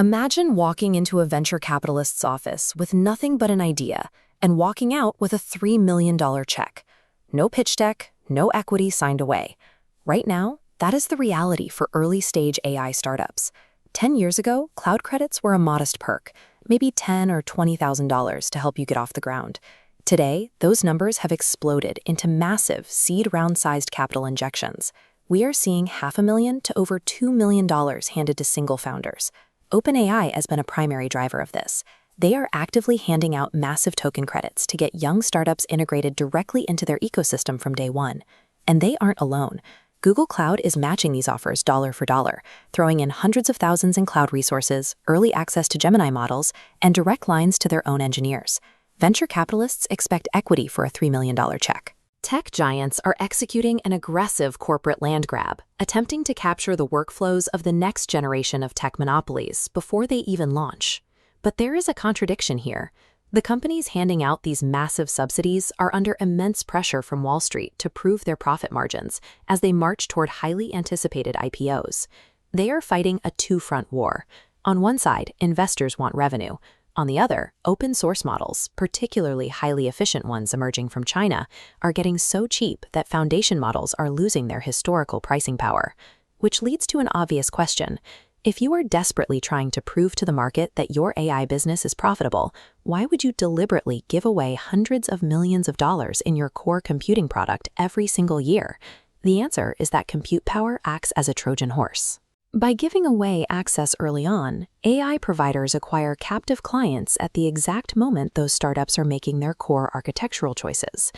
Imagine walking into a venture capitalist's office with nothing but an idea and walking out with a $3 million check. No pitch deck, no equity signed away. Right now, that is the reality for early-stage AI startups. 10 years ago, cloud credits were a modest perk, maybe $10,000 or $20,000 to help you get off the ground. Today, those numbers have exploded into massive seed round-sized capital injections. We are seeing $500,000 to over $2 million handed to single founders. OpenAI has been a primary driver of this. They are actively handing out massive token credits to get young startups integrated directly into their ecosystem from day one. And they aren't alone. Google Cloud is matching these offers dollar for dollar, throwing in hundreds of thousands in cloud resources, early access to Gemini models, and direct lines to their own engineers. Venture capitalists expect equity for a $3 million check. Tech giants are executing an aggressive corporate land grab, attempting to capture the workflows of the next generation of tech monopolies before they even launch. But there is a contradiction here. The companies handing out these massive subsidies are under immense pressure from Wall Street to prove their profit margins as they march toward highly anticipated IPOs. They are fighting a two-front war. On one side, investors want revenue. On the other, open source models, particularly highly efficient ones emerging from China, are getting so cheap that foundation models are losing their historical pricing power. Which leads to an obvious question. If you are desperately trying to prove to the market that your AI business is profitable, why would you deliberately give away hundreds of millions of dollars in your core computing product every single year? The answer is that compute power acts as a Trojan horse. By giving away access early on, AI providers acquire captive clients at the exact moment those startups are making their core architectural choices.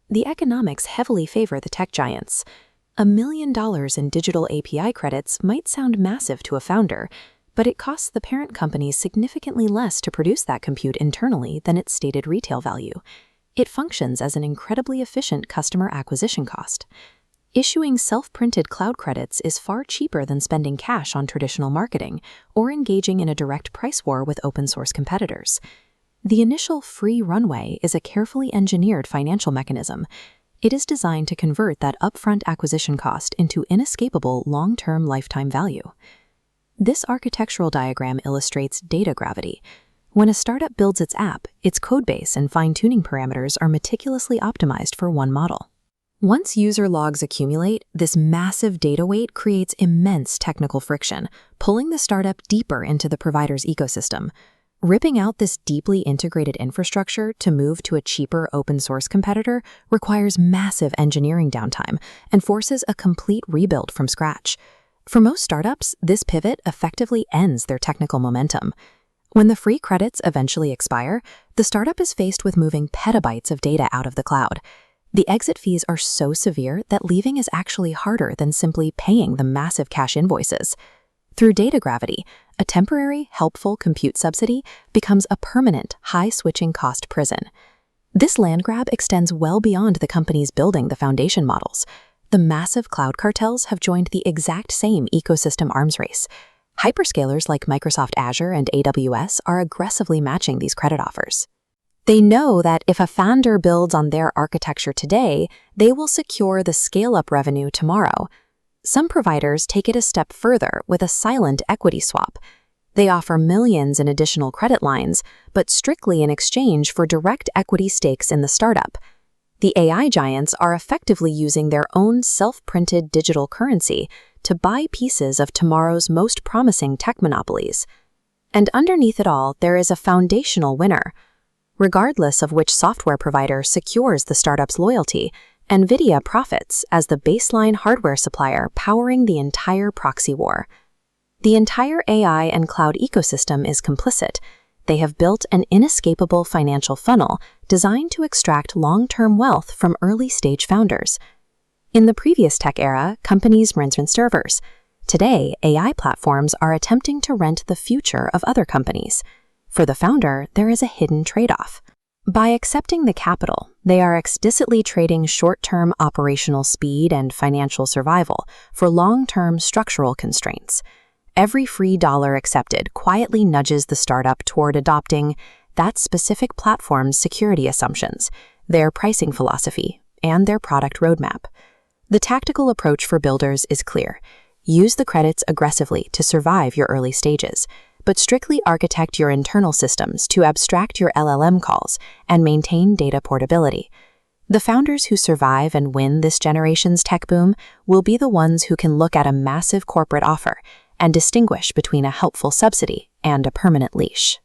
The economics heavily favor the tech giants. $1 million in digital API credits might sound massive to a founder, but it costs the parent company significantly less to produce that compute internally than its stated retail value. It functions as an incredibly efficient customer acquisition cost. Issuing self-printed cloud credits is far cheaper than spending cash on traditional marketing or engaging in a direct price war with open-source competitors. The initial free runway is a carefully engineered financial mechanism. It is designed to convert that upfront acquisition cost into inescapable long-term lifetime value. This architectural diagram illustrates data gravity. When a startup builds its app, its codebase and fine-tuning parameters are meticulously optimized for one model. Once user logs accumulate, this massive data weight creates immense technical friction, pulling the startup deeper into the provider's ecosystem. Ripping out this deeply integrated infrastructure to move to a cheaper open-source competitor requires massive engineering downtime and forces a complete rebuild from scratch. For most startups, this pivot effectively ends their technical momentum. When the free credits eventually expire, the startup is faced with moving petabytes of data out of the cloud. The exit fees are so severe that leaving is actually harder than simply paying the massive cash invoices. Through data gravity, a temporary, helpful compute subsidy becomes a permanent, high-switching cost prison. This land grab extends well beyond the companies building the foundation models. The massive cloud cartels have joined the exact same ecosystem arms race. Hyperscalers like Microsoft Azure and AWS are aggressively matching these credit offers. They know that if a founder builds on their architecture today, they will secure the scale-up revenue tomorrow. Some providers take it a step further with a silent equity swap. They offer millions in additional credit lines, but strictly in exchange for direct equity stakes in the startup. The AI giants are effectively using their own self-printed digital currency to buy pieces of tomorrow's most promising tech monopolies. And underneath it all, there is a foundational winner. Regardless of which software provider secures the startup's loyalty, NVIDIA profits as the baseline hardware supplier powering the entire proxy war. The entire AI and cloud ecosystem is complicit. They have built an inescapable financial funnel designed to extract long-term wealth from early-stage founders. In the previous tech era, companies rented servers. Today, AI platforms are attempting to rent the future of other companies. For the founder, there is a hidden trade-off. By accepting the capital, they are explicitly trading short-term operational speed and financial survival for long-term structural constraints. Every free dollar accepted quietly nudges the startup toward adopting that specific platform's security assumptions, their pricing philosophy, and their product roadmap. The tactical approach for builders is clear. Use the credits aggressively to survive your early stages. but strictly architect your internal systems to abstract your LLM calls and maintain data portability. The founders who survive and win this generation's tech boom will be the ones who can look at a massive corporate offer and distinguish between a helpful subsidy and a permanent leash.